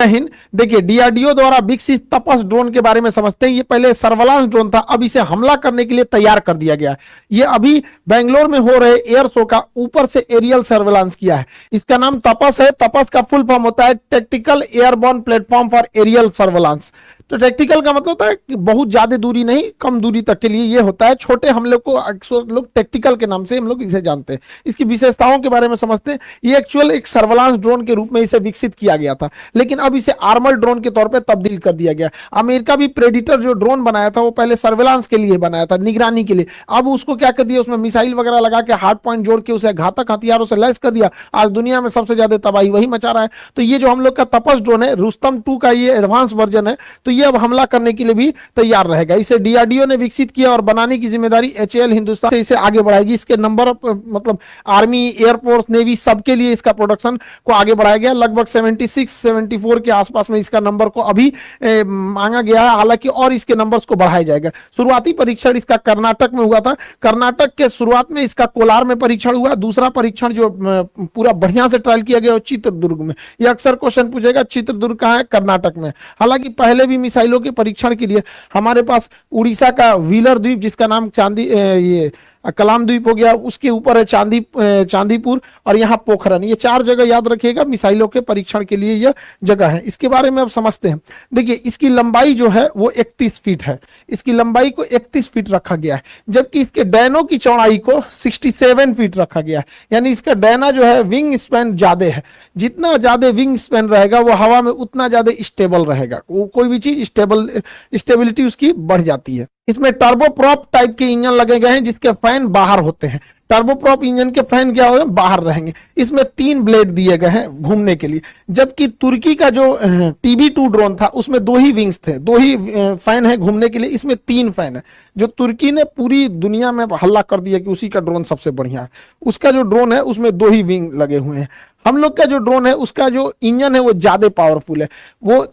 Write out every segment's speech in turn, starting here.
हिंद। देखिए डीआरडीओ द्वारा विकसित तपस ड्रोन के बारे में समझते हैं। ये पहले सर्वेलांस ड्रोन था, अब इसे हमला करने के लिए तैयार कर दिया गया है। ये अभी बेंगलोर में हो रहे एयर शो का ऊपर से एरियल सर्वेलांस किया है। इसका नाम तपस है। तपस का फुल फॉर्म होता है tactical airborne platform for aerial surveillance. तो टैक्टिकल का मतलब होता है कि बहुत ज्यादा दूरी नहीं, कम दूरी तक के लिए ये होता है। छोटे हमले को अक्सर लोग टैक्टिकल के नाम से हम लोग इसे जानते हैं। इसकी विशेषताओं के बारे में समझते हैं। ये एक्चुअल एक सर्वेलांस ड्रोन के रूप में इसे विकसित किया गया था, लेकिन अब इसे आर्मर ड्रोन के तौर पे तब्दील कर दिया गया। अमेरिका भी प्रेडिटर जो ड्रोन बनाया था वो पहले सर्वेलांस के लिए बनाया था, निगरानी के लिए। अब उसको क्या कर दिया, उसमें मिसाइल वगैरह लगा के हार्ड पॉइंट जोड़ के उसे घातक हथियारों से लैस कर दिया। आज दुनिया में सबसे ज्यादा तबाही वही मचा रहा है। तो ये जो हम लोग का तपस ड्रोन है, रुस्तम 2 का ये एडवांस वर्जन है, तो ये अब हमला करने के लिए भी तैयार रहेगा। इसे डीआरडीओ ने विकसित किया और बनाने की जिम्मेदारी एचएएल हिंदुस्तान से इसे आगे बढ़ाएगी। इसके नंबर ऑफ मतलब आर्मी, एयरफोर्स, नेवी सबके लिए इसका प्रोडक्शन को आगे बढ़ाया गया। लगभग 76-74 के आसपास में इसका नंबर को अभी मांगा गया है, हालांकि और इसके नंबर्स को बढ़ाया जाएगा। शुरुआती परीक्षण इसका कर्नाटक में हुआ था। कर्नाटक के शुरुआत में इसका कोलार में परीक्षण हुआ। दूसरा परीक्षण जो पूरा बढ़िया से ट्रायल किया गया चित्रदुर्ग में। यह अक्सर क्वेश्चन पूछेगा चित्रदुर्ग कहां है, कर्नाटक में। हालांकि पहले भी मिसाइलों के परीक्षण के लिए हमारे पास उड़ीसा का व्हीलर द्वीप, जिसका नाम ये कलाम द्वीप हो गया, उसके ऊपर है चांदीपुर और यहाँ पोखरन। ये 4 जगह याद रखिएगा, मिसाइलों के परीक्षण के लिए यह जगह है। इसके बारे में अब समझते हैं। देखिए इसकी लंबाई जो है वो 31 फीट है। इसकी लंबाई को 31 फीट रखा गया है, जबकि इसके डैनों की चौड़ाई को 67 फीट रखा गया है। यानी इसका डैना जो है विंग स्पैन ज्यादा है। जितना ज्यादा विंग स्पैन रहेगा वो हवा में उतना ज्यादा स्टेबल रहेगा। वो कोई भी चीज स्टेबिलिटी उसकी बढ़ जाती है। इसमें टर्बोप्रॉप टाइप के इंजन लगे गए हैं, जिसके फैन बाहर होते हैं। टर्बोप्रॉप इंजन के फैन क्या होंगे, बाहर रहेंगे। इसमें 3 ब्लेड दिए गए हैं घूमने के लिए, जबकि तुर्की का जो TB2 ड्रोन था उसमें 2 ही विंग्स थे, 2 ही फैन है घूमने के लिए। इसमें 3 फैन है। जो तुर्की ने पूरी दुनिया में हल्ला कर दिया कि उसी का ड्रोन सबसे बढ़िया है। उसका जो ड्रोन है उसमें 2 ही विंग लगे हुए हैं। हम लोग का जो ड्रोन है उसका जो इंजन है वो ज्यादा पावरफुल है। वो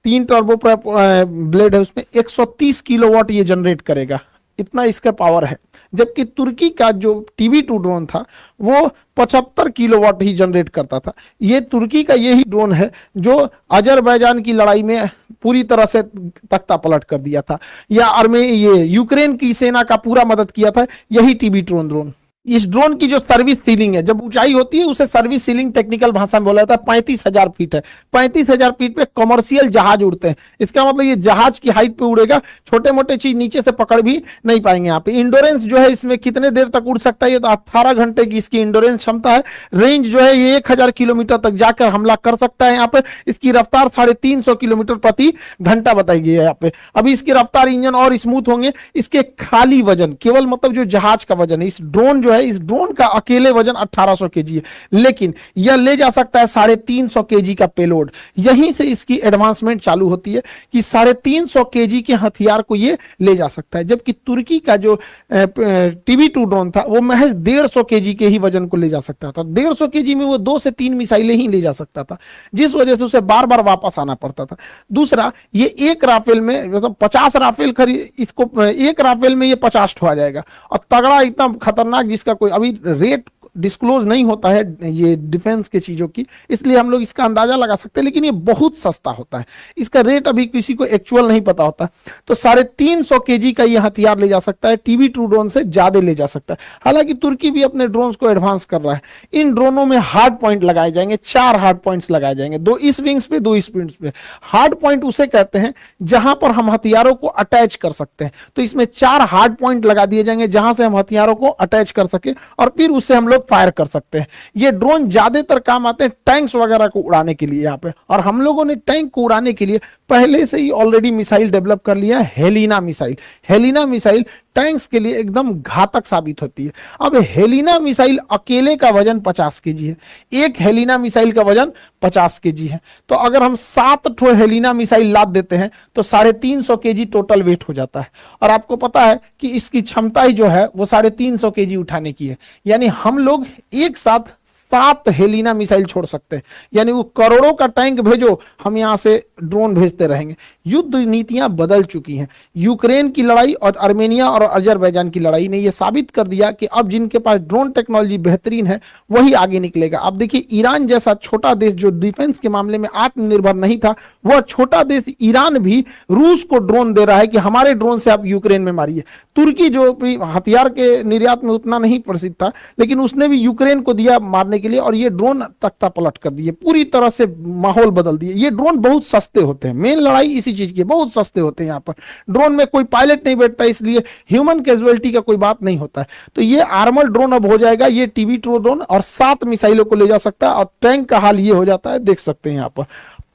3 टर्बो ब्लेड है, उसमें 130 किलोवाट ये जनरेट करेगा, इतना इसका पावर है। जबकि तुर्की का जो TB2 ड्रोन था वो 75 किलोवाट ही जनरेट करता था। ये तुर्की का यही ड्रोन है जो अजरबैजान की लड़ाई में पूरी तरह से तख्ता पलट कर दिया था, या ये यूक्रेन की सेना का पूरा मदद किया था, यही TB2 ड्रोन। इस ड्रोन की जो सर्विस सीलिंग है, जब ऊंचाई होती है उसे सर्विस सीलिंग टेक्निकल भाषा में बोला जाता है, 35,000 फीट है। 35,000 फीट पे कमर्शियल जहाज उड़ते हैं। इसका मतलब ये जहाज की हाइट पे उड़ेगा, छोटे मोटे चीज नीचे से पकड़ भी नहीं पाएंगे। यहाँ पे इंडोरेंस जो है इसमें कितने देर तक उड़ सकता है, ये तो 18 घंटे की इसकी इंडोरेंस क्षमता है। रेंज जो है ये 1000 किलोमीटर तक जाकर हमला कर सकता है। यहाँ पे इसकी रफ्तार 350 किलोमीटर प्रति घंटा बताई गई है यहाँ पे। अभी इसकी रफ्तार, इंजन और स्मूथ होंगे। इसके खाली वजन, केवल मतलब जो जहाज का वजन है, इस ड्रोन जो है, इस ड्रोन का अकेले वजन 1800 केजी है, लेकिन यह ले जा सकता है 350 केजी का पेलोड। यहीं से इसकी एडवांसमेंट चालू होती है कि 350 केजी के हथियार को ये ले जा सकता है। जबकि तुर्की का जो TB2 ड्रोन था वो महज 150 केजी के ही वजन को ले जा सकता था। 150 केजी में वो 2 से 3 मिसाइलें ही ले जा सकता था, जिस वजह से उसे बार बार वापस आना पड़ता था। दूसरा, ये एक राफेल में मतलब 50 राफेल खरीद, इसको एक राफेल में ये 50 ठो आ जाएगा। और तगड़ा, इतना खतरनाक, जिसका कोई अभी रेट डिस्क्लोज नहीं होता है ये डिफेंस के चीजों की, इसलिए हम लोग इसका अंदाजा लगा सकते हैं, लेकिन ये बहुत सस्ता होता है। इसका रेट अभी किसी को एक्चुअल नहीं पता होता। तो 350 केजी का ये हथियार ले जा सकता है, TB2 ड्रोन से ज्यादा ले जा सकता है। हालांकि तुर्की भी अपने ड्रोन्स को एडवांस कर रहा है। इन ड्रोनों में हार्ड पॉइंट लगाए जाएंगे, 4 हार्ड पॉइंट्स लगाए जाएंगे, 2 इस विंग्स पे, 2 इस विंग्स पे। हार्ड पॉइंट उसे कहते हैं जहां पर हम हथियारों को अटैच कर सकते हैं। तो इसमें 4 हार्ड पॉइंट लगा दिए जाएंगे जहां से हम हथियारों को अटैच कर सके और फिर उससे हम लोग फायर कर सकते हैं। ये ड्रोन ज्यादातर काम आते हैं टैंक्स वगैरह को उड़ाने के लिए यहाँ पे। और हम लोगों ने टैंक को उड़ाने के लिए पहले से ही ऑलरेडी मिसाइल डेवलप कर लिया है, Helina missile. Helina missile tanks के लिए एकदम घातक साबित होती है। अब हेलिना मिसाइल अकेले का वजन 50 केजी है। एक हेलिना मिसाइल का वजन 50 केजी है। तो अगर हम 7 ठो हेलिना मिसाइल लाद देते हैं तो 350 केजी टोटल वेट हो जाता है। और आपको पता है कि इसकी क्षमता ही जो है वो 350 केजी उठाने की है। यानी हम लोग एक साथ 7 हेलिना मिसाइल छोड़ सकते हैं, यानी वो करोड़ों का टैंक भेजो, हम यहां से ड्रोन भेजते रहेंगे। युद्ध नीतियां बदल चुकी हैं। यूक्रेन की लड़ाई और आर्मेनिया और अजरबैजान की लड़ाई ने यह साबित कर दिया कि अब जिनके पास ड्रोन टेक्नोलॉजी बेहतरीन है वही आगे निकलेगा। अब देखिए, ईरान जैसा छोटा देश जो डिफेंस के मामले में आत्मनिर्भर नहीं था, वह छोटा देश ईरान भी रूस को ड्रोन दे रहा है कि हमारे ड्रोन से आप यूक्रेन में मारिए। तुर्की जो भी हथियार के निर्यात में उतना नहीं प्रसिद्ध था, लेकिन उसने भी यूक्रेन को दिया मारने के लिए, और ये ड्रोन तख्ता पलट कर दिए, पूरी तरह से माहौल बदल दिए। ये ड्रोन बहुत सस्ते होते हैं, मेन लड़ाई इसी चीज की, बहुत सस्ते होते हैं। यहाँ पर ड्रोन में कोई पायलट नहीं बैठता, इसलिए ह्यूमन कैजुअलिटी का कोई बात नहीं होता है। तो ये आर्मर ड्रोन अब हो जाएगा, ये टीवी ड्रोन, और 7 मिसाइलों को ले जा सकता है। और टैंक का हाल ये हो जाता है, देख सकते हैं यहाँ पर।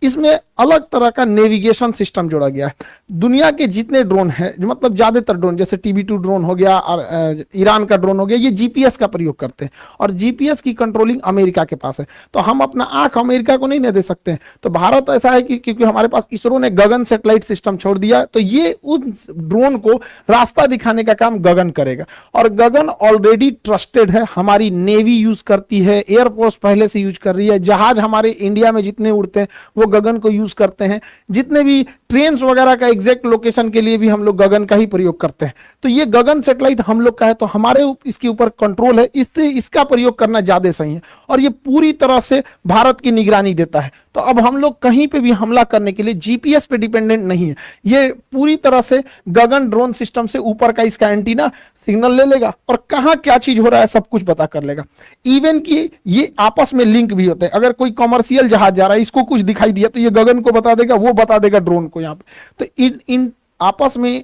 इसमें अलग तरह का नेविगेशन सिस्टम जोड़ा गया है। दुनिया के जितने ड्रोन हैं, मतलब ज्यादातर ड्रोन, जैसे TB2 ड्रोन हो गया और ईरान का ड्रोन हो गया, ये जीपीएस का प्रयोग करते हैं, और जीपीएस की कंट्रोलिंग अमेरिका के पास है। तो हम अपना आंख अमेरिका को नहीं दे सकते हैं। तो भारत ऐसा है कि क्योंकि हमारे पास इसरो ने गगन सैटेलाइट सिस्टम छोड़ दिया, तो ये उस ड्रोन को रास्ता दिखाने का काम गगन करेगा। और गगन ऑलरेडी ट्रस्टेड है, हमारी नेवी यूज करती है, एयरफोर्स पहले से यूज कर रही है, जहाज हमारे इंडिया में जितने उड़ते हैं वो गगन को यूज करते हैं, जितने भी ट्रेन वगैरह का एग्जैक्ट लोकेशन के लिए भी हम लोग गगन का ही प्रयोग करते हैं। तो ये गगन सैटेलाइट हम लोग का है, तो हमारे इसके ऊपर कंट्रोल है, इससे इसका प्रयोग करना ज्यादा सही है। और ये पूरी तरह से भारत की निगरानी देता है। तो अब हम लोग कहीं पे भी हमला करने के लिए जीपीएस पे डिपेंडेंट नहीं है, ये पूरी तरह से गगन ड्रोन सिस्टम से ऊपर का इसका एंटीना सिग्नल ले लेगा और कहां क्या चीज हो रहा है सब कुछ पता कर लेगा। इवन कि ये आपस में लिंक भी होते हैं। अगर कोई कमर्शियल जहाज जा रहा है, इसको कुछ दिखाई दिया तो ये गगन को बता देगा, वो बता देगा ड्रोन को यहाँ पे। तो इन आपस में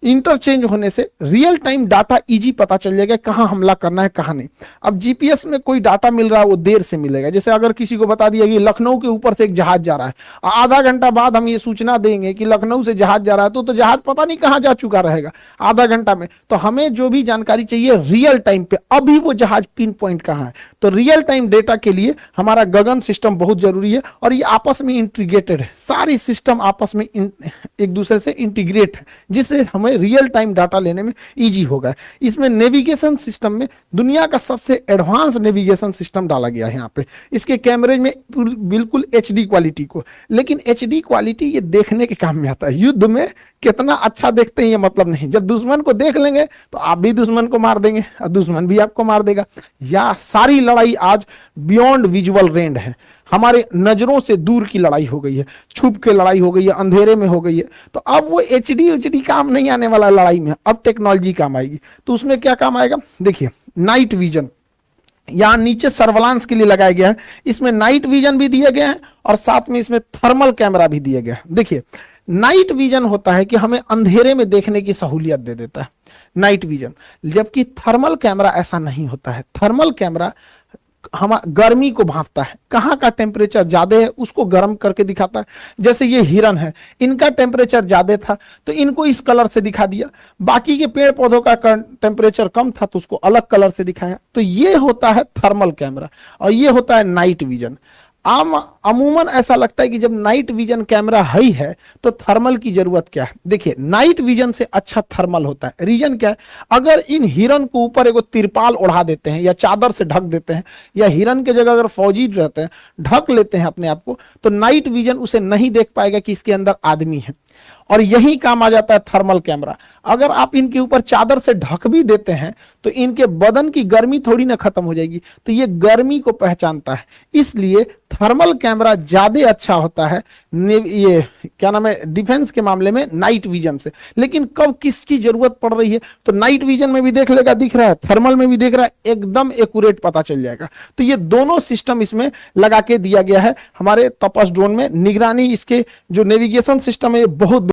इंटरचेंज होने से रियल टाइम डाटा इजी पता चल जाएगा कहां हमला करना है कहां नहीं। अब जीपीएस में कोई डाटा मिल रहा है वो देर से मिलेगा। जैसे अगर किसी को बता दिया कि लखनऊ के ऊपर से एक जहाज जा रहा है, आधा घंटा बाद हम ये सूचना देंगे कि लखनऊ से जहाज जा रहा है, तो जहाज पता नहीं कहां जा चुका रहेगा आधा घंटा में। तो हमें जो भी जानकारी चाहिए रियल टाइम पे, अभी वो जहाज पिन पॉइंट कहां है। तो रियल टाइम डेटा के लिए हमारा गगन सिस्टम बहुत जरूरी है, और ये आपस में इंटीग्रेटेड है, सारी सिस्टम आपस में एक दूसरे से इंटीग्रेट है, जिससे हमें रियल टाइम डाटा लेने में इजी होगा। इसमें नेविगेशन सिस्टम में दुनिया का सबसे एडवांस नेविगेशन सिस्टम डाला गया है यहाँ पे। इसके कैमरे में बिल्कुल एचडी क्वालिटी को, लेकिन एचडी क्वालिटी ये देखने के काम में आता है। युद्ध में कितना अच्छा देखते हैं ये मतलब नहीं, जब दुश्मन को देख लेंगे तो आप भी दुश्मन को मार देंगे और दुश्मन भी आपको मार देगा। या सारी लड़ाई आज बियॉन्ड विजुअल रेंज है, हमारे नजरों से दूर की लड़ाई हो गई है, छुप के लड़ाई हो गई है, अंधेरे में हो गई है। तो अब वो एचडी काम नहीं आने वाला लड़ाई में, अब टेक्नोलॉजी काम आएगी। तो उसमें क्या काम आएगा, देखिए नाइट विजन यहां नीचे सर्वेलांस के लिए लगाया गया है। इसमें नाइट विजन भी दिए गए हैं और साथ में इसमें थर्मल कैमरा भी दिया गया है। देखिए नाइट विजन होता है कि हमें अंधेरे में देखने की सहूलियत दे देता है नाइट विजन, जबकि थर्मल कैमरा ऐसा नहीं होता है। थर्मल कैमरा हम गर्मी को भांपता है, कहाँ का टेम्परेचर ज्यादा है उसको गर्म करके दिखाता है। जैसे ये हिरन है, इनका टेम्परेचर ज्यादा था तो इनको इस कलर से दिखा दिया, बाकी के पेड़ पौधों का टेम्परेचर कम था तो उसको अलग कलर से दिखाया। तो ये होता है थर्मल कैमरा और ये होता है नाइट विजन। अमूमन ऐसा लगता है कि जब नाइट विजन कैमरा ही है तो थर्मल की जरूरत क्या है। देखिए नाइट विजन से अच्छा थर्मल होता है। रीजन क्या है, अगर इन हिरन को ऊपर एगो तिरपाल ओढ़ा देते हैं या चादर से ढक देते हैं, या हिरन के जगह अगर फौजी रहते हैं ढक लेते हैं अपने आप को, तो नाइट विजन उसे नहीं देख पाएगा कि इसके अंदर आदमी है। और यही काम आ जाता है थर्मल कैमरा। अगर आप इनके ऊपर चादर से ढक भी देते हैं तो इनके बदन की गर्मी थोड़ी ना खत्म हो जाएगी, तो ये गर्मी को पहचानता है। इसलिए थर्मल कैमरा ज्यादा अच्छा होता है ये क्या नाम है डिफेंस के मामले में नाइट विजन से। लेकिन कब किसकी जरूरत पड़ रही है तो नाइट विजन में भी देख लेगा, दिख रहा है, थर्मल में भी देख रहा है, एकदम एक्यूरेट पता चल जाएगा। तो ये दोनों सिस्टम इसमें लगा के दिया गया है हमारे तपस ड्रोन में। निगरानी इसके जो नेविगेशन सिस्टम है